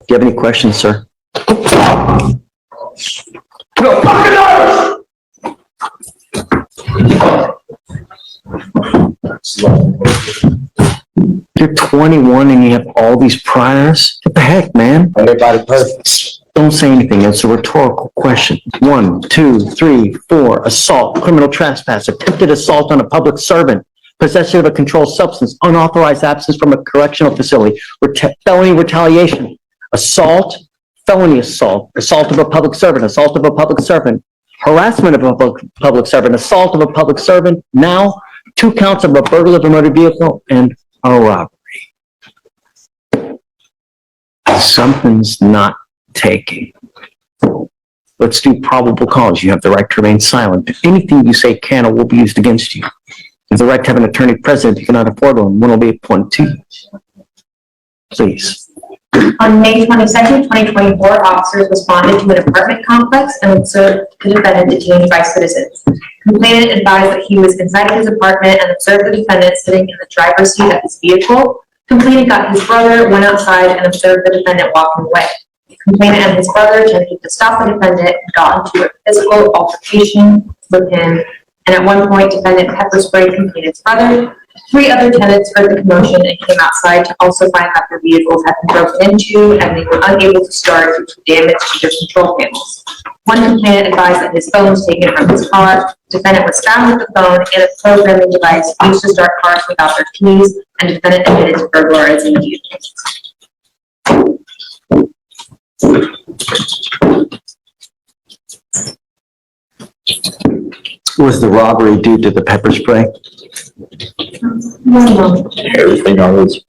Do you have any questions, sir? No fucking nerves! You're 21 and you have all these priors? What the heck, man? Everybody perfect. Don't say anything. It's a rhetorical question. 1, 2, 3, 4, assault, criminal trespass, attempted assault on a public servant, possession of a controlled substance, unauthorized absence from a correctional facility, felony retaliation, assault, felony assault, assault of a public servant, assault of a public servant, harassment of a public servant, assault of a public servant, now 2 counts of a burglary of a motor vehicle and a robbery. Something's not taking. Let's do probable cause. You have the right to remain silent. Anything you say can or will be used against you. You have the right to have an attorney present if you cannot afford one. One will be appointed to you. Please. On May 22nd, 2024, officers responded to an apartment complex and observed the defendant detained by citizens. Complainant advised that he was inside his apartment and observed the defendant sitting in the driver's seat of his vehicle. Complainant got his brother, went outside, and observed the defendant walking away. Complainant and his brother attempted to stop the defendant and got into a physical altercation with him. And at one point, defendant pepper sprayed complainant's brother. 3 other tenants heard the commotion and came outside to also find that their vehicles had been broken into and they were unable to start due to damage to their control panels. One complainant advised that his phone was taken from his car. Defendant was found with the phone and a programming device used to start cars without their keys, and defendant admitted to burglarizing the vehicles. Was the robbery due to the pepper spray? No. Everything I was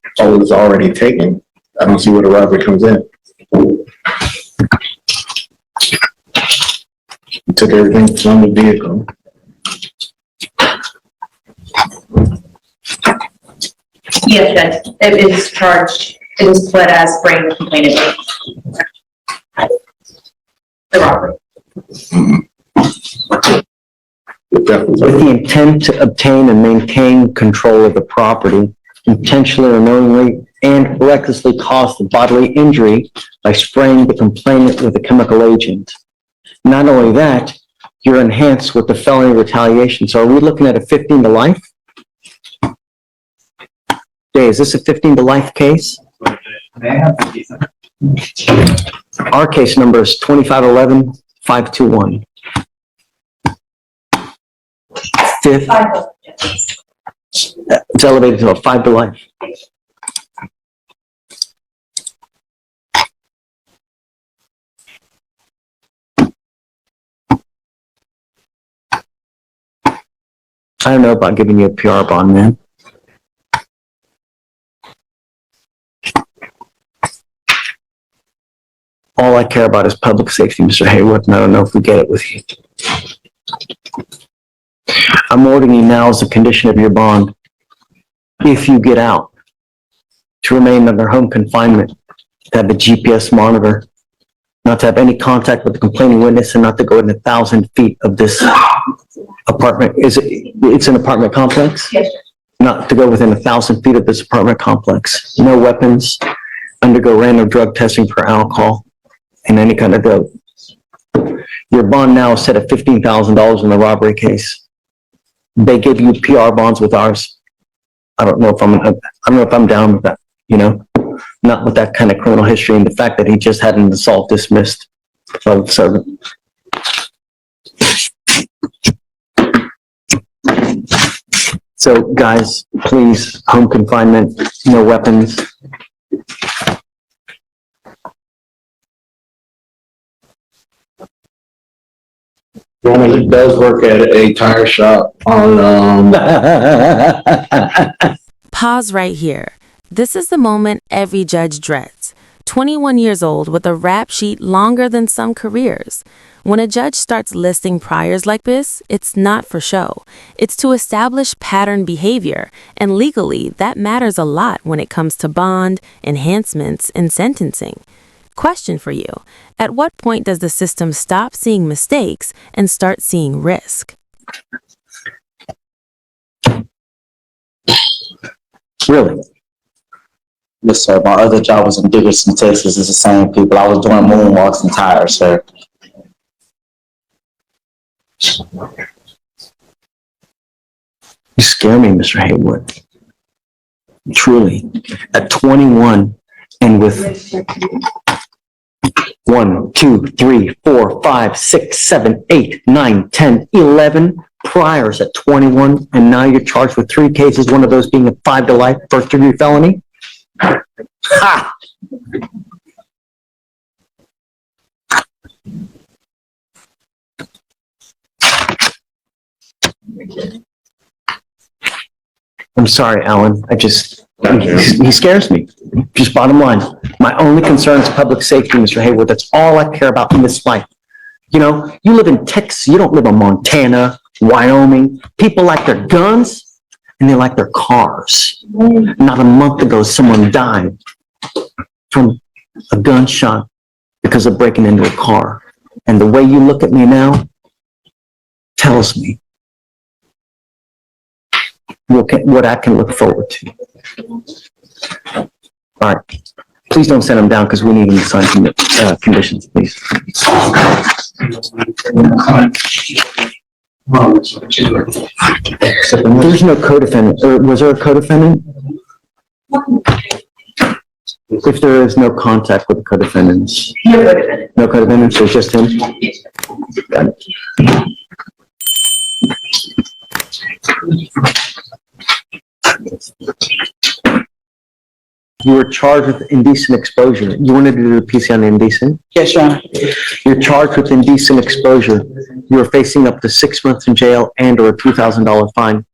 already taken. I don't see where the robbery comes in. He took everything from the vehicle. Yes, Judge. It is charged. It is pled as spraying the complainant. The robbery. With the intent to obtain and maintain control of the property, intentionally or knowingly and recklessly cause the bodily injury by spraying the complainant with a chemical agent. Not only that, you're enhanced with the felony retaliation. So are we looking at a 15 to life? Jay, is this a 15 to life case? Our case number is 2511-521. Fifth, it's elevated to a 5 to life. I don't know about giving you a PR bond, man. All I care about is public safety, Mr. Hayworth, and I don't know if we get it with you. I'm ordering you now as a condition of your bond, if you get out, to remain under home confinement, to have a GPS monitor, not to have any contact with the complaining witness, and not to go within 1,000 feet of this apartment. It's an apartment complex? Yes, sir. Not to go within 1,000 feet of this apartment complex. No weapons, undergo random drug testing for alcohol and any kind of dope. Your bond now is set at $15,000 in the robbery case. They give you PR bonds with ours. I don't know if I'm down with that, you know, not with that kind of criminal history and the fact that he just had an assault dismissed from servant. So guys, please, home confinement, no weapons. He does work at a tire shop on, Pause right here. This is the moment every judge dreads. 21 years old with a rap sheet longer than some careers. When a judge starts listing priors like this, it's not for show. It's to establish pattern behavior, and legally, that matters a lot when it comes to bond, enhancements, and sentencing. Question for you. At what point does the system stop seeing mistakes and start seeing risk? Really? Yes, sir. My other job was in Dickerson, Texas. It's the same people. I was doing moonwalks and tires, sir. You scare me, Mr. Haywood. Truly. At 21 and with 1, 2, 3, 4, 5, 6, 7, 8, 9, 10, 11 priors at 21, and now you're charged with 3 cases, one of those being a 5 to life first-degree felony? Ha! I'm sorry, Alan. He scares me. Just bottom line. My only concern is public safety, Mr. Haywood. That's all I care about in this life. You know, you live in Texas. You don't live in Montana, Wyoming. People like their guns and they like their cars. Not a month ago, someone died from a gunshot because of breaking into a car. And the way you look at me now tells me what I can look forward to. All right. Please don't send them down because we need them to sign conditions, please. There's no co-defendant. Or was there a co-defendant? If there is no contact with the co-defendants. No co-defendant. No co-defendants, so it's just him? Got it. You were charged with indecent exposure. You wanted to do a PC on indecent? Yes, Your Honor. You're charged with indecent exposure. You are facing up to 6 months in jail and or a $2,000 fine.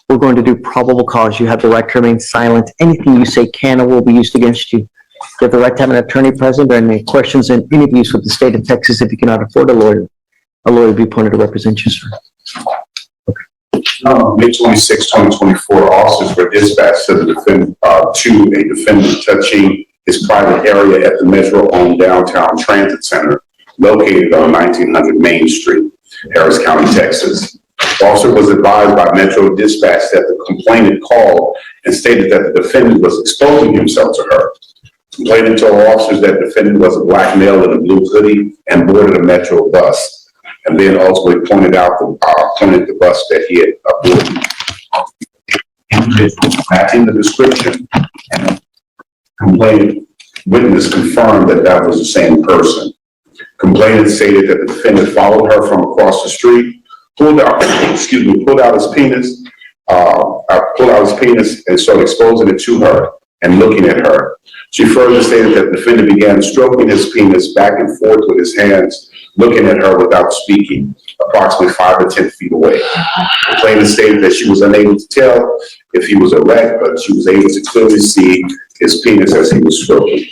We're going to do probable cause. You have the right to remain silent. Anything you say can or will be used against you. You have the right to have an attorney present or any questions and interviews with the state of Texas if you cannot afford a lawyer. A lawyer will be appointed to represent you, sir. May 26, 2024, officers were dispatched to a defendant touching his private area at the Metro-owned downtown transit center located on 1900 Main Street, Harris County, Texas. The officer was advised by Metro Dispatch that the complainant called and stated that the defendant was exposing himself to her. Complainant told officers that the defendant was a black male in a blue hoodie and boarded a Metro bus, and then ultimately pointed the bus that he had boarded. Matching the description, and complainant witness confirmed that that was the same person. Complainant stated that the defendant followed her from across the street, pulled out his penis, and started exposing it to her and looking at her. She further stated that the defendant began stroking his penis back and forth with his hands, looking at her without speaking, approximately 5 or 10 feet away. The complainant stated that she was unable to tell if he was erect, but she was able to clearly see his penis as he was stroking.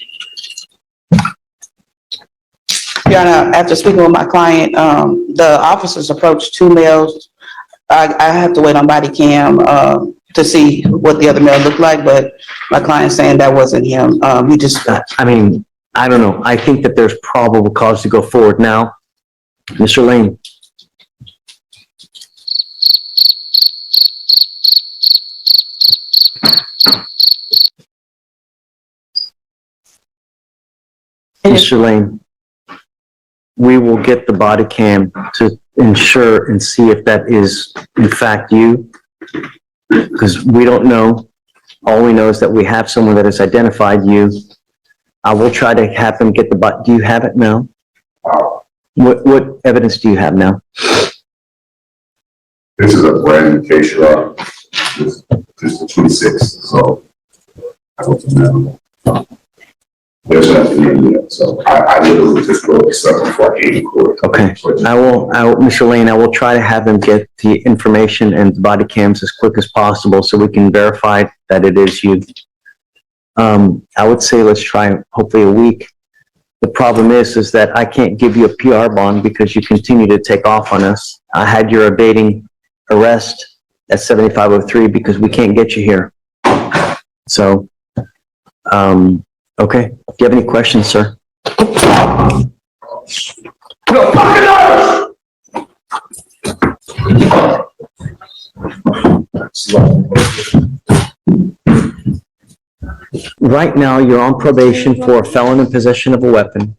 Your Honor, after speaking with my client, the officers approached 2 males. I have to wait on body cam to see what the other male looked like, but my client's saying that wasn't him. He just... I mean, I don't know. I think that there's probable cause to go forward now. Mr. Lane. Mr. Lane, we will get the body cam to ensure and see if that is in fact you, because we don't know. All we know is that we have someone that has identified you. I will try to have them get the body. Do you have it now? What evidence do you have now? This is a brand new case, Your Honor. This is the 26th, so I don't know. There's nothing in yet, so I literally just wrote this up before I came to court. Okay, Mr. Lane, I will try to have them get the information and the body cams as quick as possible so we can verify that it is you. I would say let's try hopefully a week. The problem is that I can't give you a PR bond because you continue to take off on us. I had your evading arrest at 7503 because we can't get you here. So, okay. Do you have any questions, sir? Right now, you're on probation for felon in possession of a weapon.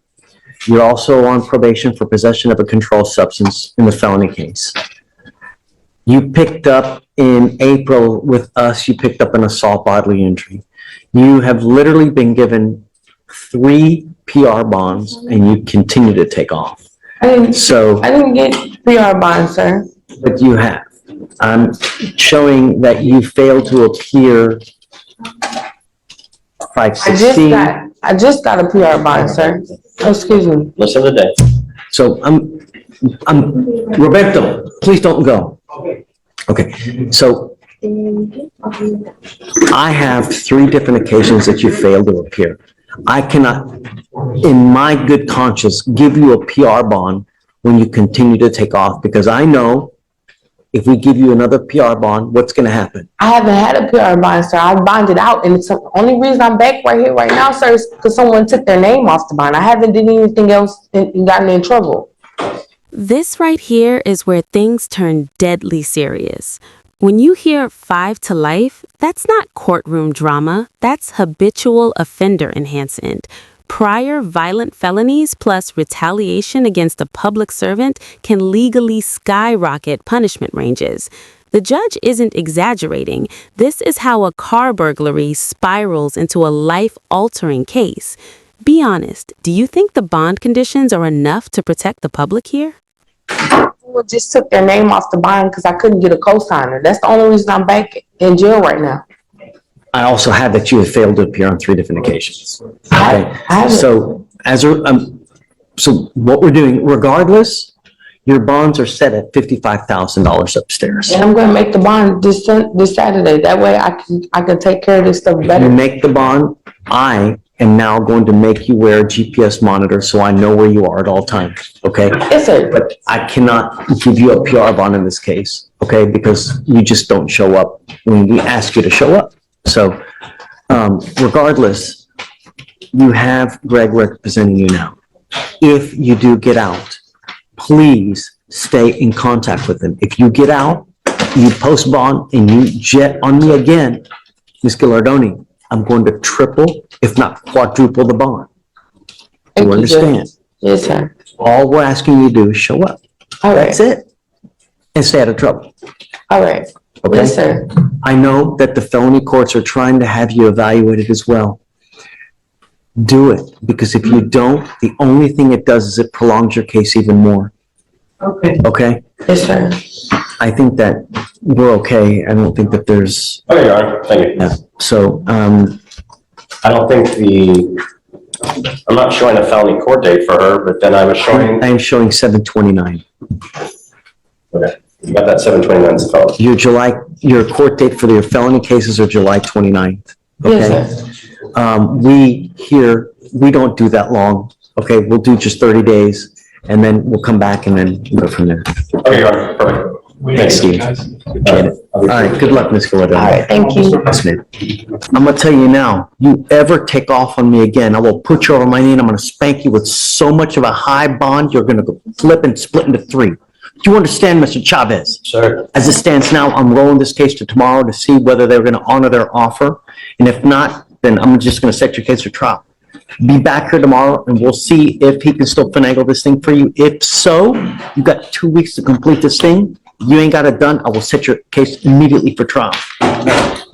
You're also on probation for possession of a controlled substance in the felony case. You picked up in April with us, you picked up an assault bodily injury. You have literally been given 3 PR bonds and you continue to take off. So, I didn't get PR bond, sir. but you have. I'm showing that you failed to appear 516. I just got a PR bond, sir. Excuse me. Listen to that. So Roberto, please don't go. Okay, so I have 3 different occasions that you failed to appear. I cannot, in my good conscience, give you a PR bond when you continue to take off, because I know if we give you another PR bond, what's gonna happen? I haven't had a PR bond, sir. I bonded out, and it's the only reason I'm back right here right now, sir, is because someone took their name off the bond. I haven't done anything else and gotten in trouble. This right here is where things turn deadly serious. When you hear 5 to life, that's not courtroom drama, that's habitual offender enhancement. Prior violent felonies plus retaliation against a public servant can legally skyrocket punishment ranges. The judge isn't exaggerating. This is how a car burglary spirals into a life-altering case. Be honest, do you think the bond conditions are enough to protect the public here? People just took their name off the bond because I couldn't get a co-signer. That's the only reason I'm back in jail right now. I also have that you have failed to appear on 3 different occasions. I Okay, haven't. so so what we're doing, regardless, your bonds are set at $55,000 upstairs. And I'm going to make the bond this Saturday. That way I can take care of this stuff You better. make the bond, I am now going to make you wear a GPS monitor so I know where you are at all times, okay? Yes, sir. But I cannot give you a PR bond in this case, okay? Because you just don't show up when we ask you to show up. So, regardless, you have Greg representing you now. If you do get out, please stay in contact with him. If you get out, you post bond and you jet on me again, Ms. Gallardoni, I'm going to triple, if not quadruple the bond. Thank You understand? Judge. Yes, sir. All we're asking you to do is show up. All right. That's it. And stay out of trouble. All right. Okay? Yes, sir. I know that the felony courts are trying to have you evaluated as well. Do it, because if you don't, the only thing it does is it prolongs your case even more. Okay. Okay? Yes, sir. I think that we're okay. I don't think that there's, Okay, Your Honor, thank you. yeah. So, I don't think I'm not showing a felony court date for her, but then I was showing, I am showing 7/29. okay, you got that 7/29 felony. Your court date for your felony cases are July 29th. Okay? Yes, sir. We don't do that long. Okay, we'll do just 30 days and then we'll come back and then go from there. Okay, Your Honor, perfect. Thanks, Steve. Appreciate it. All right, good luck, Ms. Gallardo. All right. Thank you. Yes, ma'am. I'm gonna tell you now, you ever take off on me again, I will put you over my knee and I'm gonna spank you with so much of a high bond, you're gonna go flip and split into 3. Do you understand, Mr. Chavez? Sir. As it stands now, I'm rolling this case to tomorrow to see whether they're gonna honor their offer. And if not, then I'm just gonna set your case for trial. Be back here tomorrow and we'll see if he can still finagle this thing for you. If so, you've got 2 weeks to complete this thing. You ain't got it done, I will set your case immediately for trial.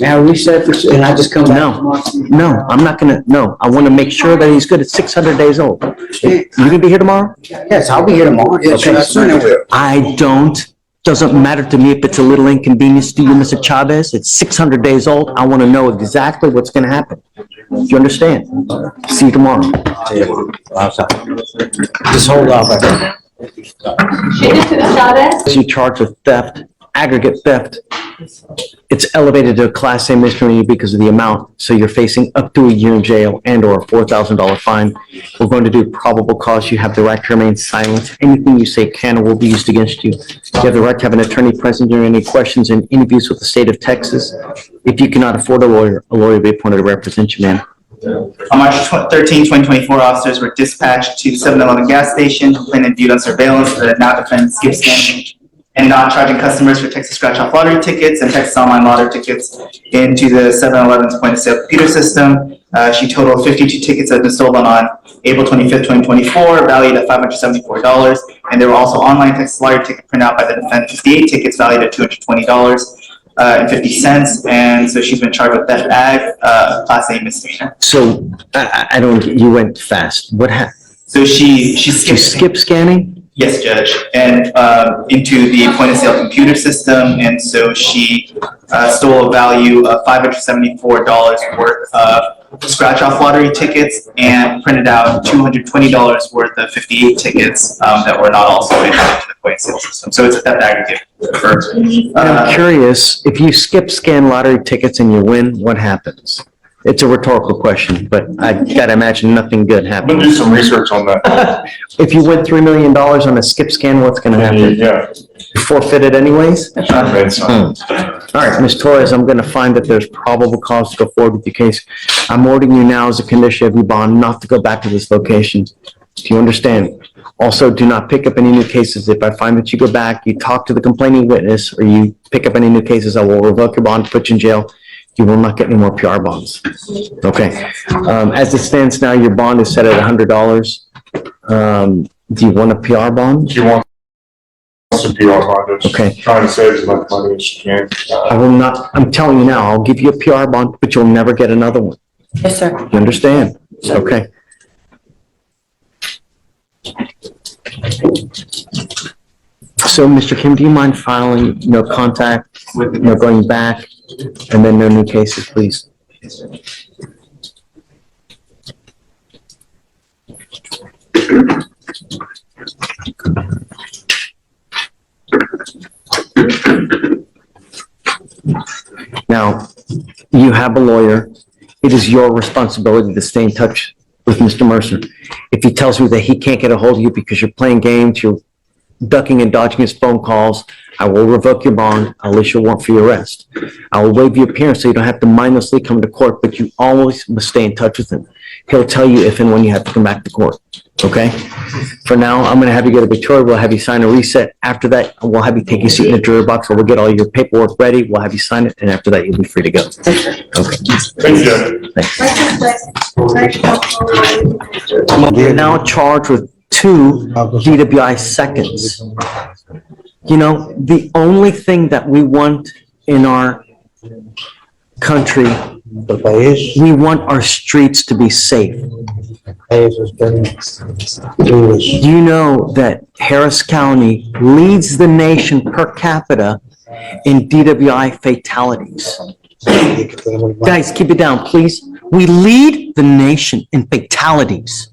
Now reset for, and I just come back. No, I'm not gonna, no, I wanna make sure that he's good at 600 days old. You gonna be here tomorrow? Yes, I'll be here tomorrow. Yes, Okay. I certainly will. I doesn't matter to me if it's a little inconvenience to you, Mr. Chavez, it's 600 days old, I wanna know exactly what's gonna happen. Do you understand? See you tomorrow. Just hold off. You charged with theft, aggregate theft. It's elevated to a Class A misdemeanor because of the amount, so you're facing up to a year in jail and/or a $4,000 fine. We're going to do probable cause. You have the right to remain silent. Anything you say can or will be used against you. You have the right to have an attorney present during any questions and interviews with the state of Texas. If you cannot afford a lawyer will be appointed to represent you, ma'am. On March 13, 2024, officers were dispatched to 7-Eleven gas station, complainant viewed on surveillance that now defendant skips standing. and not charging customers for Texas scratch-off lottery tickets and Texas online lottery tickets into the 7-Eleven's point-of-sale computer system. She totaled 52 tickets that have been stolen on April 25th, 2024, valued at $574. And there were also online Texas lottery ticket printout by the defendant, 58 tickets valued at $220.50. And so she's been charged with theft ag, class A misdemeanor. So I don't, you went fast. What happened? So she Did you skipped. skip scanning? Yes, Judge, and into the point-of-sale computer system, and so she stole a value of $574 worth of scratch-off lottery tickets and printed out $220 worth of 58 tickets that were not also entered into the point-of-sale system. So it's a theft aggregate. I'm curious, if you skip scan lottery tickets and you win, what happens? It's a rhetorical question, but I gotta imagine nothing good I'm happens. gonna do some research on that. If you win $3 million on a skip scan, what's gonna happen? Yeah. You forfeit it anyways? I read some. All right, Ms. Torres, I'm gonna find that there's probable cause to go forward with your case. I'm ordering you now as a condition of your bond not to go back to this location. Do you understand? Also, do not pick up any new cases. If I find that you go back, you talk to the complaining witness, or you pick up any new cases, I will revoke your bond, put you in jail. You will not get any more PR bonds. Okay. As it stands now, your bond is set at $100. Do you want a PR bond? She wants some PR bond. Okay. Trying to save as much money as she can. I will not, I'm telling you now, I'll give you a PR bond, but you'll never get another one. Yes, sir. You understand? Okay. So, Mr. Kim, do you mind filing no contact, no going back, and then no new cases, please? Now, you have a lawyer. It is your responsibility to stay in touch with Mr. Mercer. If he tells you that he can't get a hold of you because you're playing games, you're ducking and dodging his phone calls, I will revoke your bond. I'll issue a warrant for your arrest. I will waive your appearance so you don't have to mindlessly come to court, but you always must stay in touch with him. He'll tell you if and when you have to come back to court, okay? For now, I'm gonna have you go to Victoria. We'll have you sign a reset. After that, we'll have you take your seat in the jury box, or we'll get all your paperwork ready. We'll have you sign it, and after that, you'll be free to go. Okay. Thank you. You're now charged with 2 DWI seconds. You know, the only thing that we want in our country, we want our streets to be safe. Do you know that Harris County leads the nation per capita in DWI fatalities? Guys, keep it down, please. We lead the nation in fatalities.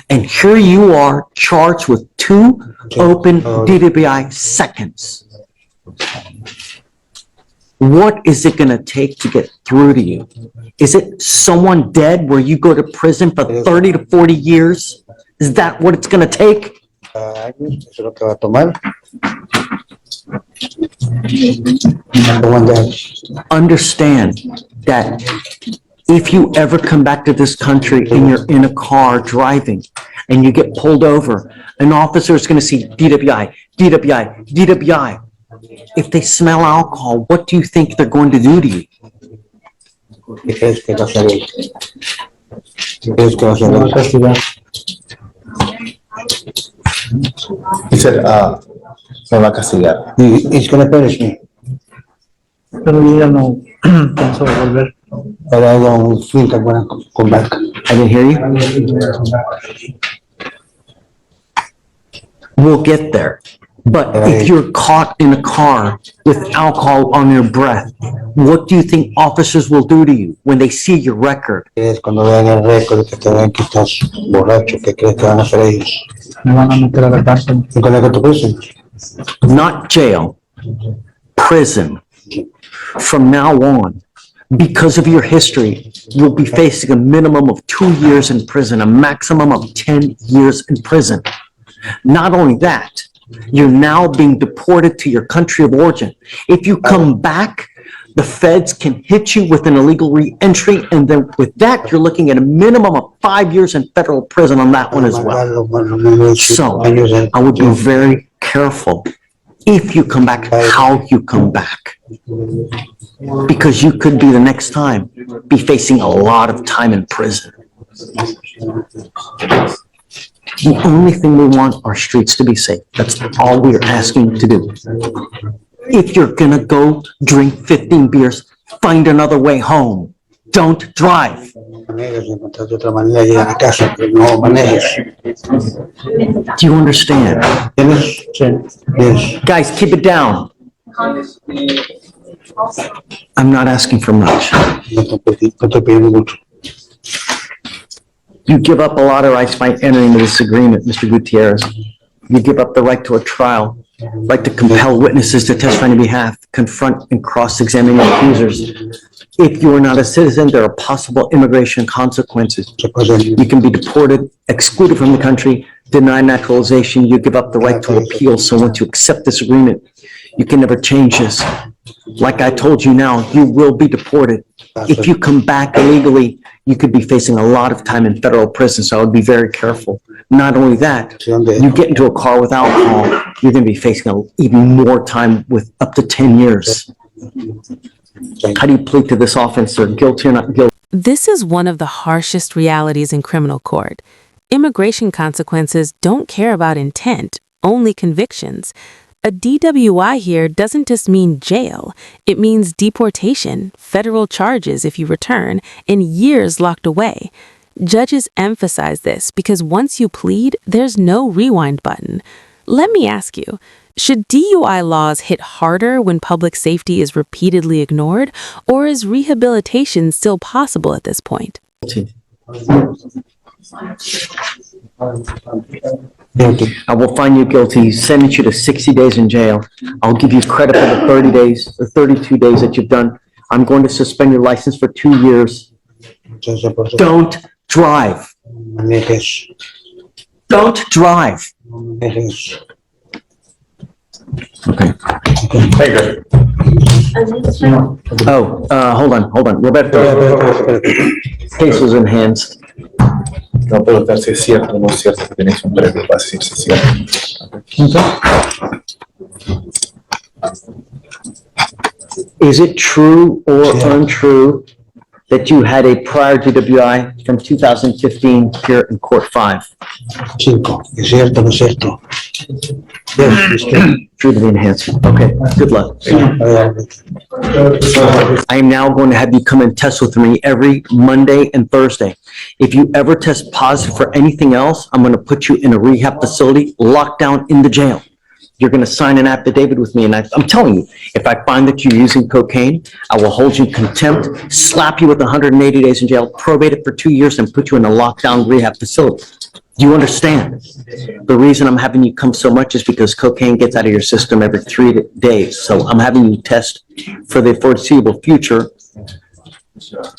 And here you are charged with 2 open DWI seconds. What is it going to take to get through to you? Is it someone dead where you go to prison for 30 to 40 years? Is that what it's going to take? Understand that if you ever come back to this country and you're in a car driving and you get pulled over, an officer is going to see DWI, DWI, DWI. If they smell alcohol, what do you think they're going to do to you? He said, me va a castigar. He's gonna punish me. Pero yo ya no pienso volver. But I don't think I'm gonna come back. I didn't hear you. We'll get there. But if you're caught in a car with alcohol on your breath, what do you think officers will do to you when they see your record? Es cuando vean el récord, que te vean que estás borracho, que crees que van a hacer ellos. Me van a meter a la cárcel. You're gonna go to prison. Not jail, prison. From now on, because of your history, you'll be facing a minimum of 2 years in prison, a maximum of 10 years in prison. Not only that, you're now being deported to your country of origin. If you come back, the feds can hit you with an illegal re-entry, and then with that, you're looking at a minimum of 5 years in federal prison on that one as well. So I would be very careful If you come back, how you come back. Because you could be the next time, be facing a lot of time in prison. The only thing we want are streets to be safe. That's all we are asking to do. If you're gonna go drink 15 beers, find another way home. Don't drive. Encontrar otra manera de llegar a casa, pero no manejes. Do you understand? ¿Tienes? Sí. Yes. Guys, keep it down. I'm not asking for much. No te pidiendo mucho. You give up a lot of rights by entering into this agreement, Mr. Gutierrez. You give up the right to a trial, right to compel witnesses to testify on your behalf, confront and cross-examine your accusers. If you are not a citizen, there are possible immigration consequences. You can be deported, excluded from the country, denied naturalization. You give up the right to appeal. So once you accept this agreement, you can never change this. Like I told you now, you will be deported. If you come back illegally, you could be facing a lot of time in federal prison, so I would be very careful. Not only that, you get into a car with alcohol, you're going to be facing even more time with up to 10 years. How do you plead to this offense, sir? Guilty or not guilty? This is one of the harshest realities in criminal court. Immigration consequences don't care about intent, only convictions. A DWI here doesn't just mean jail. It means deportation, federal charges if you return, and years locked away. Judges emphasize this because once you plead, there's no rewind button. Let me ask you, should DUI laws hit harder when public safety is repeatedly ignored, or is rehabilitation still possible at this point? Guilty. I will find you guilty, sentence you to 60 days in jail. I'll give you credit for the 30 days, the 32 days that you've done. I'm going to suspend your license for 2 years. Don't drive. Manejes. Don't drive. Manejes. Okay. Hey, Oh, hold on. Roberto, case was enhanced. No puedo estar si es cierto o no es cierto que tenéis un previo para decir si es cierto. Is it true or untrue that you had a prior DWI from 2015 here in Court 5? 5. ¿Es cierto o no es cierto? Yes, it's true. True to the enhancement. Okay, good luck. I am now going to have you come and test with me every Monday and Thursday. If you ever test positive for anything else, I'm going to put you in a rehab facility, locked down in the jail. You're going to sign an affidavit with me, and I'm telling you, if I find that you're using cocaine, I will hold you in contempt, slap you with 180 days in jail, probate it for 2 years, and put you in a lockdown rehab facility. Do you understand? The reason I'm having you come so much is because cocaine gets out of your system every 3 days. So I'm having you test for the foreseeable future.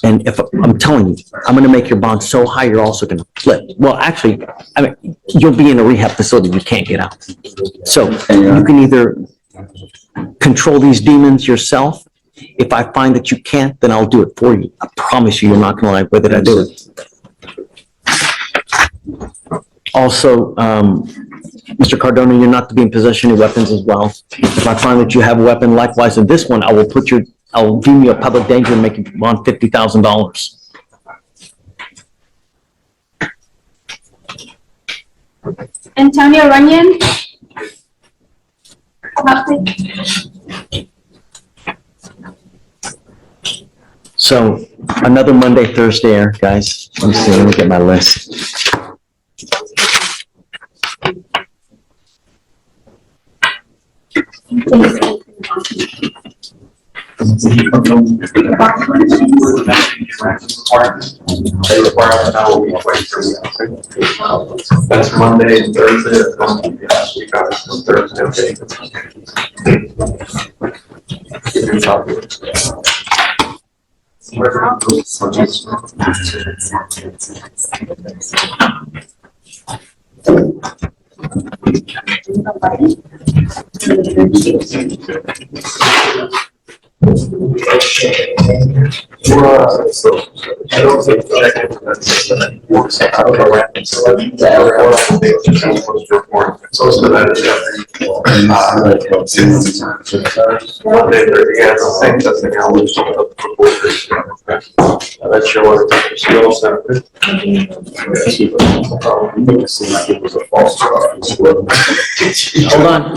And if I'm telling you, I'm going to make your bond so high, you're also going to flip. Well, actually, I mean, you'll be in a rehab facility. You can't get out. So you can either control these demons yourself. If I find that you can't, then I'll do it for you. I promise you, you're not going to like whether I do it. Also, Mr. Cardona, you're not to be in possession of weapons as well. If I find that you have a weapon, likewise in this one, I'll deem you a public danger and make you bond $50,000. Antonio Runyon? So another Monday, Thursday here, guys. Let me see, let me get my list. That's Monday and Thursday. That's going to be last week. I was Thursday.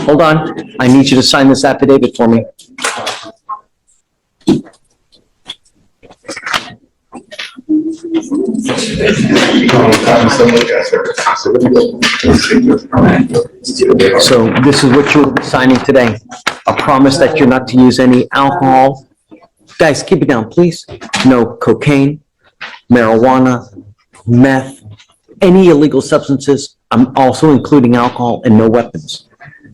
Hold on. I need you to sign this affidavit for me. So this is what you're signing today. A promise that you're not to use any alcohol. Guys, keep it down, please. No cocaine, marijuana, meth, any illegal substances. I'm also including alcohol, and no weapons.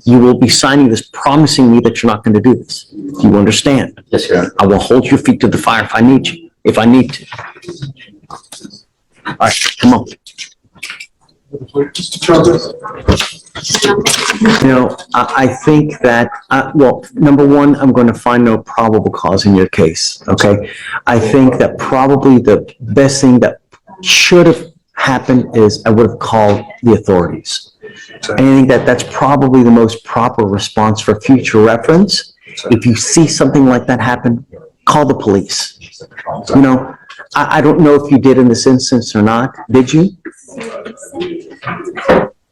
You will be signing this, promising me that you're not going to do this. Do you understand? Yes, sir. I will hold your feet to the fire if I need you, if I need to. All right, come on. You know, I think that, well, number one, I'm going to find no probable cause in your case, okay? I think that probably the best thing that should have happened is I would have called the authorities. I think that that's probably the most proper response for future reference. If you see something like that happen, call the police. You know, I don't know if you did in this instance or not. Did you?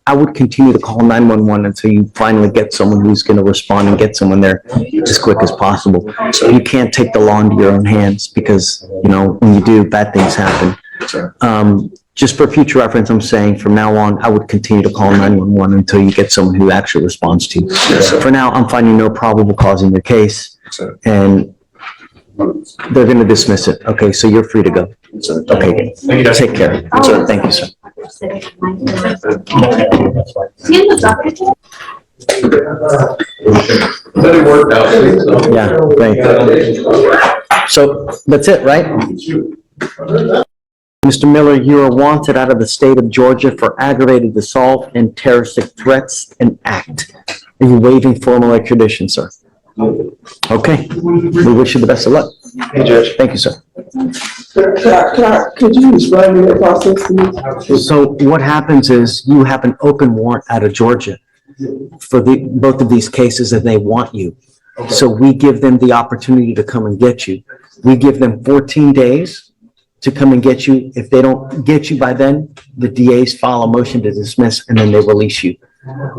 I would continue to call 911 until you finally get someone who's going to respond and get someone there as quick as possible. You can't take the law into your own hands because, you know, when you do, bad things happen. Just for future reference, I'm saying from now on, I would continue to call 911 until you get someone who actually responds to you. For now, I'm finding no probable cause in your case, and they're going to dismiss it. Okay, so you're free to go. Okay, take care. Thank you, sir. Yeah, great. So that's it, right? Mr. Miller, you are wanted out of the state of Georgia for aggravated assault and terroristic threats and act. Are you waiving formal extradition, sir? Okay, we wish you the best of luck. Hey, Judge. Thank you, sir. Could you describe the process to me? So what happens is you have an open warrant out of Georgia for both of these cases, and they want you. So we give them the opportunity to come and get you. We give them 14 days to come and get you. If they don't get you by then, the DAs file a motion to dismiss and then they release you.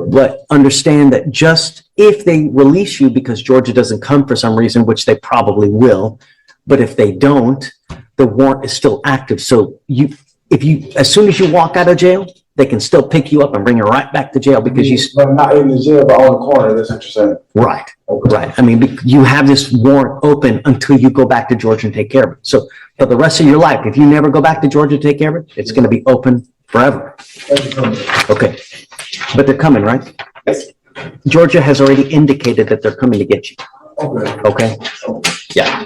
But understand that just if they release you because Georgia doesn't come for some reason, which they probably will, but if they don't, the warrant is still active. So as soon as you walk out of jail, they can still pick you up and bring you right back to jail because you. But not in the jail, but on the corner, that's what you're saying. Right, Okay. right. I mean, you have this warrant open until you go back to Georgia and take care of it. So for the rest of your life, if you never go back to Georgia to take care of it, it's going to be open forever. Okay. But they're coming, right? Yes. Georgia has already indicated that they're coming to get you. Okay. Okay? Yeah.